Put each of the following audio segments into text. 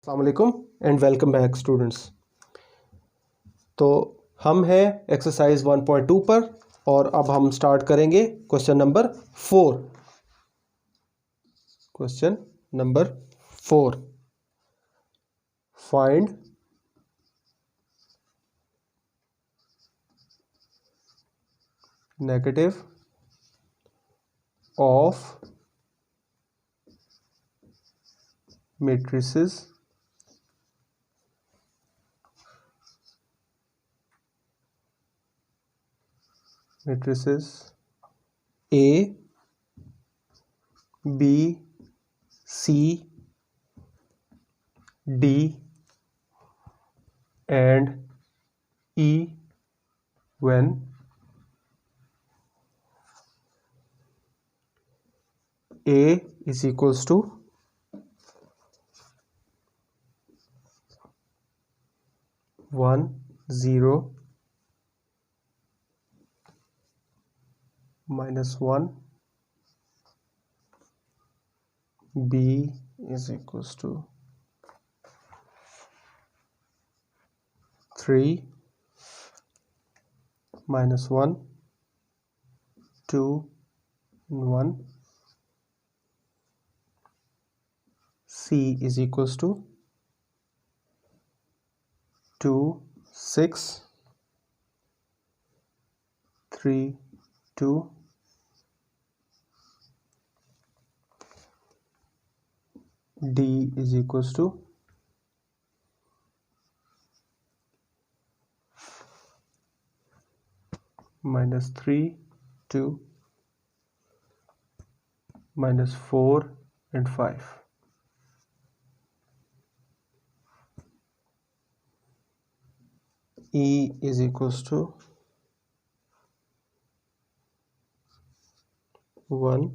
अस्सलाम वालेकुम and welcome back students. तो हम हैं एक्सरसाइज 1.2 पर और अब हम स्टार्ट करेंगे question number 4। Question number 4, find negative of matrices A, B, C, D and E when A is equals to 1, 0, -1, B is equals to 3, -1, 2 and 1, C is equals to 2, 6, 3, 2, D is equals to -3, 2, -4 and 5. E is equals to 1,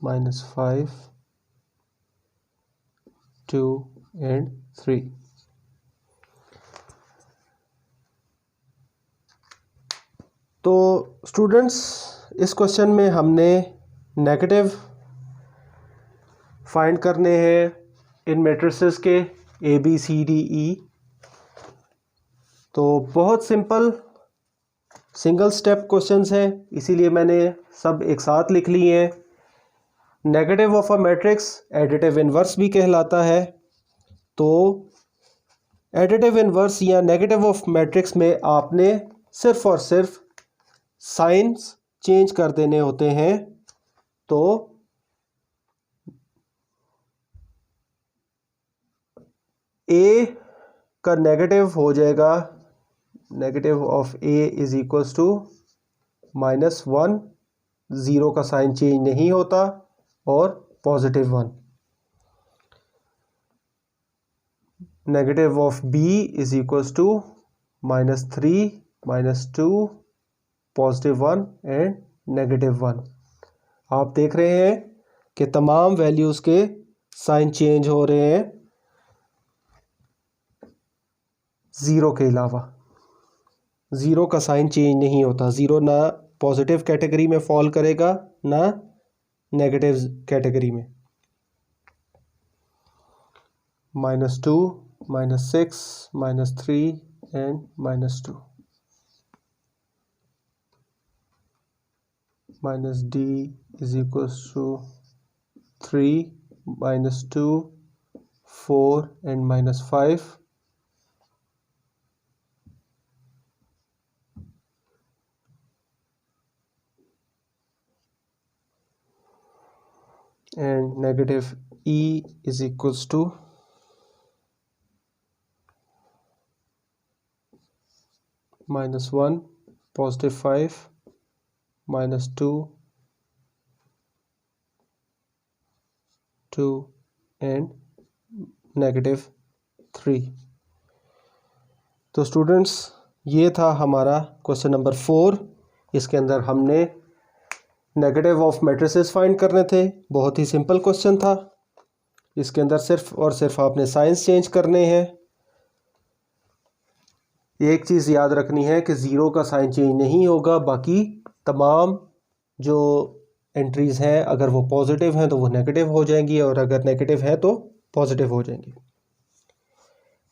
-5, 2 and 3. तो students, इस question में हमने negative find करने हैं इन matrices के A B C D E. तो बहुत simple single step questions हैं, इसीलिए मैंने सब एक साथ लिख लिए हैं। Negative of a matrix additive inverse भी कहलाता है। तो एडिटिव इन्वर्स या नेगेटिव ऑफ मैट्रिक्स में आपने सिर्फ और सिर्फ साइंस चेंज कर देने होते हैं। तो ए का नेगेटिव हो जाएगा, negative of A is equals to -1, 0 का साइन चेंज नहीं होता, और +1। Negative of B is equals to -3, -2, +1 and -1। आप देख रहे हैं कि तमाम वैल्यूज़ के साइन चेंज हो रहे हैं 0 के अलावा। 0 का साइन चेंज नहीं होता। 0 ना पॉजिटिव कैटेगरी में फॉल करेगा ना नेगेटिव कैटेगरी में। -2, -6, -3 and -2। -d is equals to 3, -2, 4 and -5। and negative E is equals to -1, +5, -2, 2 and -3। तो स्टूडेंट्स, ये था हमारा क्वेश्चन नंबर 4। इसके अंदर हमने नेगेटिव ऑफ मैट्रिसेस फाइंड करने थे। बहुत ही सिंपल क्वेश्चन था। इसके अंदर सिर्फ और सिर्फ आपने साइंस चेंज करने हैं। एक चीज़ याद रखनी है कि 0 का साइन चेंज नहीं होगा, बाकी तमाम जो एंट्रीज़ हैं अगर वो पॉजिटिव हैं तो वो नेगेटिव हो जाएंगी, और अगर नेगेटिव है तो पॉजिटिव हो जाएंगी।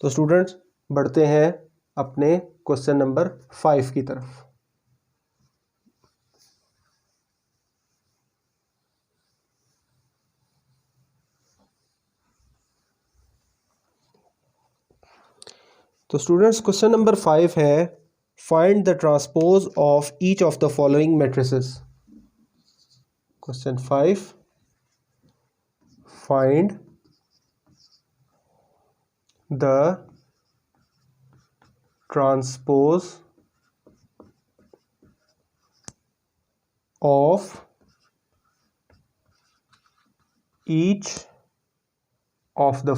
तो स्टूडेंट्स बढ़ते हैं अपने क्वेश्चन नंबर 5 की तरफ। तो स्टूडेंट्स क्वेश्चन नंबर 5 है, find the transpose of each of the following matrices. Question 5, find the transpose of each of the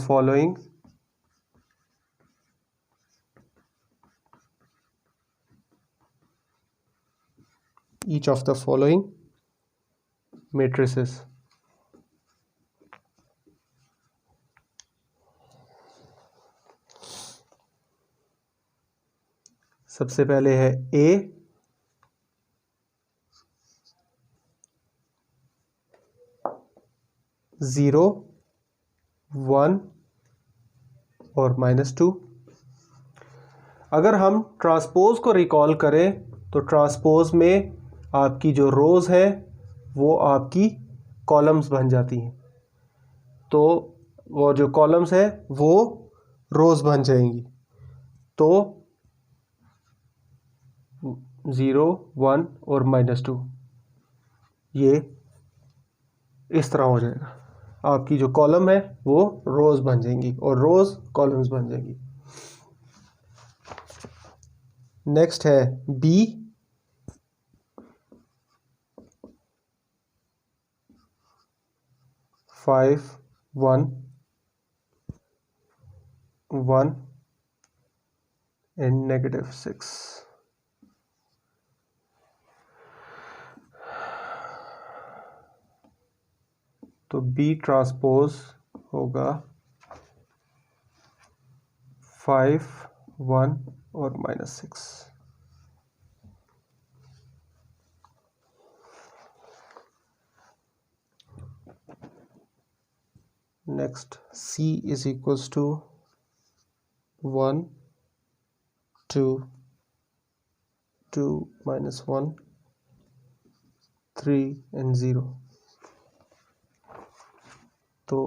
following matrices। सबसे पहले है A, 0, 1 और -2। अगर हम ट्रांसपोज को रिकॉल करें तो ट्रांसपोज में आपकी जो रोज़ है वो आपकी कॉलम्स बन जाती हैं, तो वो जो कॉलम्स है वो रोज़ बन जाएंगी। तो 0, 1 और -2 ये इस तरह हो जाएगा, आपकी जो कॉलम है वो रोज़ बन जाएंगी और रोज़ कॉलम्स बन जाएंगी। नेक्स्ट है B, 5, 1, 1 and -6। तो B ट्रांसपोज होगा 5, 1 और -6। Next C is equals to 1, 2, 2 -1, 3 and 0। तो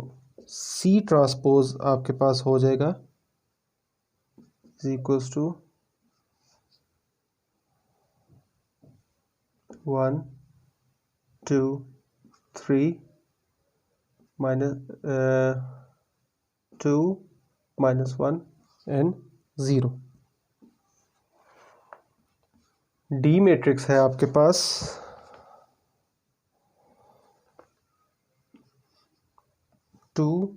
C ट्रांसपोज आपके पास हो जाएगा is equals to 1, 2, 3 -2 -1 and 0। D matrix है आपके पास 2,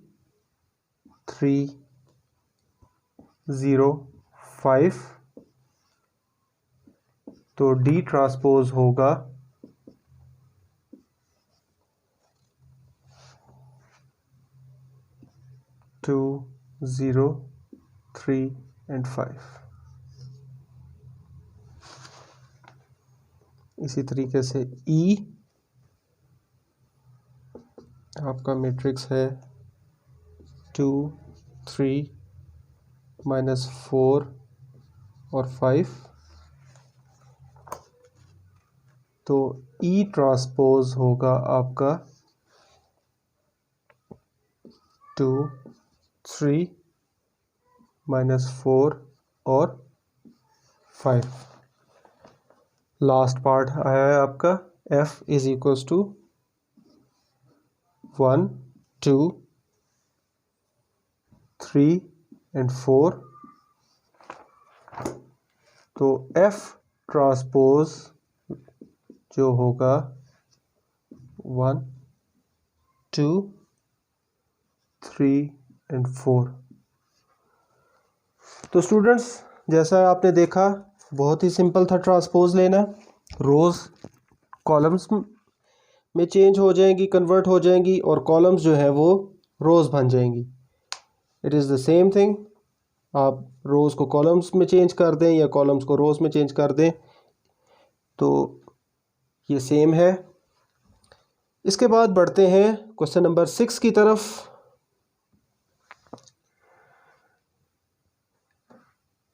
3, 0, 5। तो D ट्रांसपोज होगा 2, 0, 3 and 5। इसी तरीके से E आपका मैट्रिक्स है 2, 3, -4 और 5। तो E ट्रांसपोज होगा आपका 2, 3, -4 और 5। लास्ट पार्ट आया है आपका F is equals to 1, 2, 3 and 4। तो F ट्रांसपोज जो होगा 1, 2, 3 and 4। तो स्टूडेंट्स जैसा आपने देखा बहुत ही सिंपल था ट्रांसपोज लेना। रोज़ कॉलम्स में चेंज हो जाएंगी, कन्वर्ट हो जाएंगी और कॉलम्स जो है वो रोज़ बन जाएंगी। It is the same thing, आप रोज़ को कॉलम्स में चेंज कर दें या कॉलम्स को रोज़ में चेंज कर दें तो ये सेम है। इसके बाद बढ़ते हैं क्वेश्चन नंबर 6 की तरफ।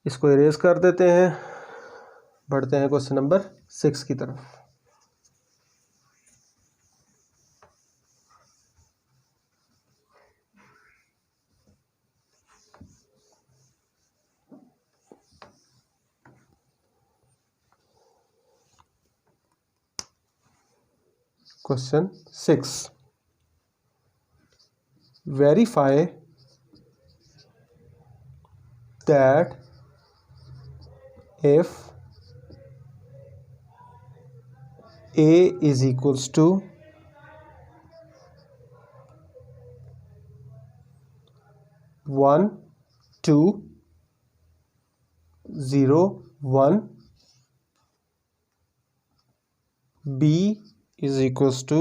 इसको इरेज कर देते हैं, बढ़ते हैं क्वेश्चन नंबर 6 की तरफ। Question 6, verify that if A is equals to 1 2 0 1, B is equals to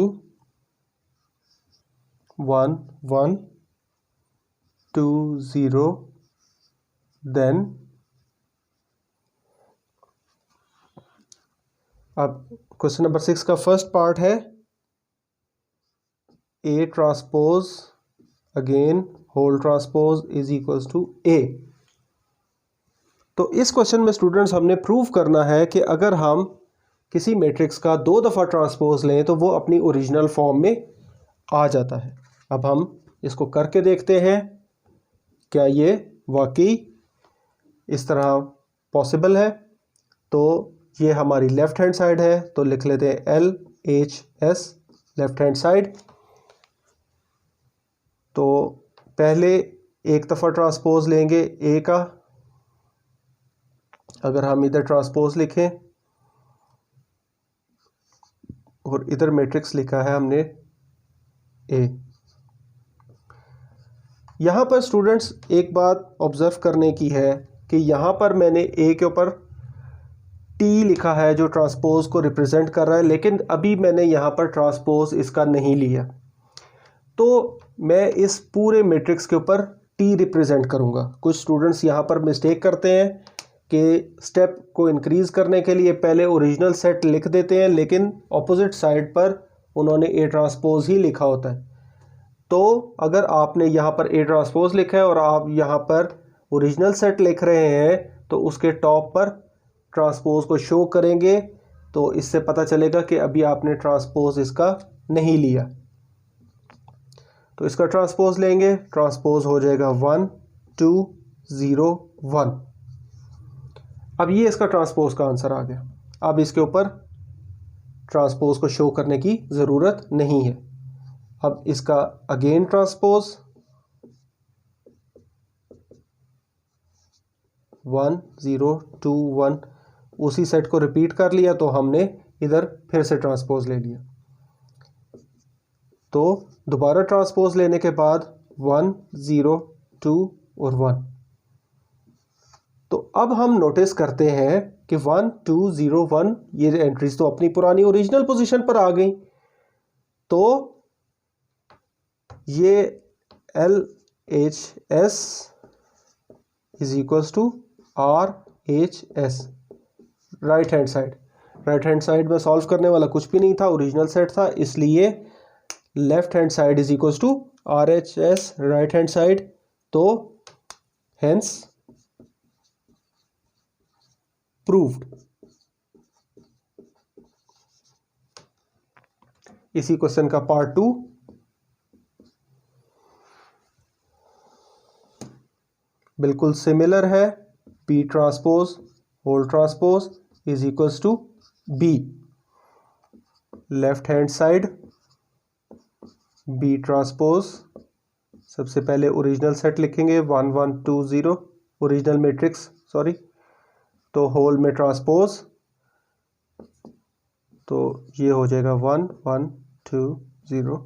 1 1 2 0, then अब क्वेश्चन नंबर 6 का फर्स्ट पार्ट है A transpose again whole transpose is equals to A। तो इस क्वेश्चन में स्टूडेंट्स हमने प्रूव करना है कि अगर हम किसी मैट्रिक्स का 2 दफ़ा ट्रांसपोज लें तो वो अपनी ओरिजिनल फॉर्म में आ जाता है। अब हम इसको करके देखते हैं क्या ये वाकई इस तरह पॉसिबल है। तो ये हमारी लेफ़्ट हैंड साइड है, तो लिख लेते हैं LHS लेफ़्ट हैंड साइड। तो पहले एक दफ़ा ट्रांसपोज लेंगे A का, अगर हम इधर ट्रांसपोज लिखें और इधर मैट्रिक्स लिखा है हमने A। यहाँ पर स्टूडेंट्स एक बात ऑब्ज़र्व करने की है कि यहाँ पर मैंने A के ऊपर T लिखा है जो ट्रांसपोज को रिप्रेजेंट कर रहा है, लेकिन अभी मैंने यहाँ पर ट्रांसपोज इसका नहीं लिया। तो मैं इस पूरे मैट्रिक्स के ऊपर T रिप्रेजेंट करूँगा। कुछ स्टूडेंट्स यहाँ पर मिस्टेक करते हैं कि स्टेप को इंक्रीज़ करने के लिए पहले ओरिजिनल सेट लिख देते हैं, लेकिन ऑपोजिट साइड पर उन्होंने A ट्रांसपोज ही लिखा होता है। तो अगर आपने यहाँ पर A ट्रांसपोज लिखा है और आप यहाँ पर ओरिजिनल सेट लिख रहे हैं तो उसके टॉप पर ट्रांसपोज को शो करेंगे, तो इससे पता चलेगा कि अभी आपने ट्रांसपोज इसका नहीं लिया। तो इसका ट्रांसपोज लेंगे, ट्रांसपोज हो जाएगा 1 2 0 1। अब ये इसका ट्रांसपोज का आंसर आ गया। अब इसके ऊपर ट्रांसपोज को शो करने की ज़रूरत नहीं है। अब इसका अगेन ट्रांसपोज 1 0 2 1, उसी सेट को रिपीट कर लिया, तो हमने इधर फिर से ट्रांसपोज ले लिया। तो दोबारा ट्रांसपोज लेने के बाद 1 0 2 और 1। तो अब हम नोटिस करते हैं कि 1 2 0 1 ये एंट्रीज तो अपनी पुरानी ओरिजिनल पोजीशन पर आ गई। तो ये LHS is equals to RHS right hand side. Right hand side में सॉल्व करने वाला कुछ भी नहीं था, ओरिजिनल सेट था, इसलिए left hand side is equals to RHS right hand side. तो हेंस प्रूव्ड। इसी क्वेश्चन का पार्ट 2, बिल्कुल सिमिलर है। P transpose whole transpose is equals to B। Left hand side B transpose, सबसे पहले ओरिजिनल सेट लिखेंगे 1 1 2 0, ओरिजिनल मैट्रिक्स सॉरी। तो whole में ट्रांसपोज, तो ये हो जाएगा 1 1 2 0।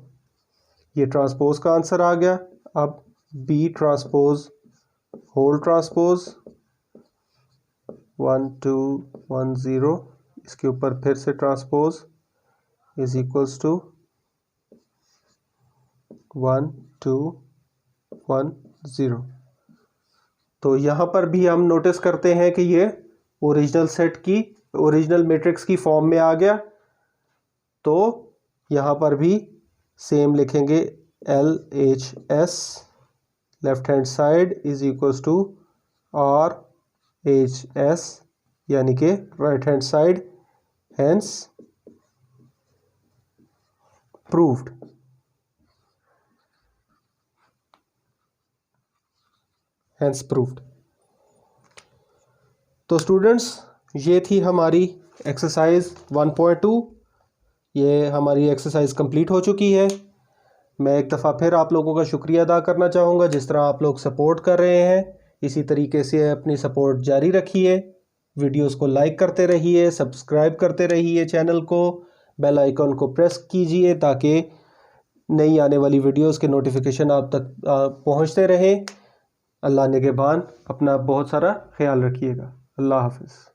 ये ट्रांसपोज का आंसर आ गया। अब B ट्रांसपोज होल ट्रांसपोज 1 2 1 0, इसके ऊपर फिर से ट्रांसपोज इज इक्वल्स टू 1 2 1 0। तो यहाँ पर भी हम नोटिस करते हैं कि ये ओरिजिनल सेट की ओरिजिनल मैट्रिक्स की फॉर्म में आ गया। तो यहाँ पर भी सेम लिखेंगे LHS left hand side is equals to H S यानी कि right hand side, hence proved. Hence proved. तो स्टूडेंट्स, ये थी हमारी एक्सरसाइज 1.2। ये हमारी एक्सरसाइज कंप्लीट हो चुकी है। मैं एक दफ़ा फिर आप लोगों का शुक्रिया अदा करना चाहूँगा, जिस तरह आप लोग सपोर्ट कर रहे हैं इसी तरीके से अपनी सपोर्ट जारी रखिए। वीडियोस को लाइक करते रहिए, सब्सक्राइब करते रहिए चैनल को, बेल आइकन को प्रेस कीजिए ताकि नई आने वाली वीडियोस के नोटिफिकेशन आप तक पहुंचते रहें। अल्लाह निगहबान। अपना बहुत सारा ख्याल रखिएगा। अल्लाह हाफिज़।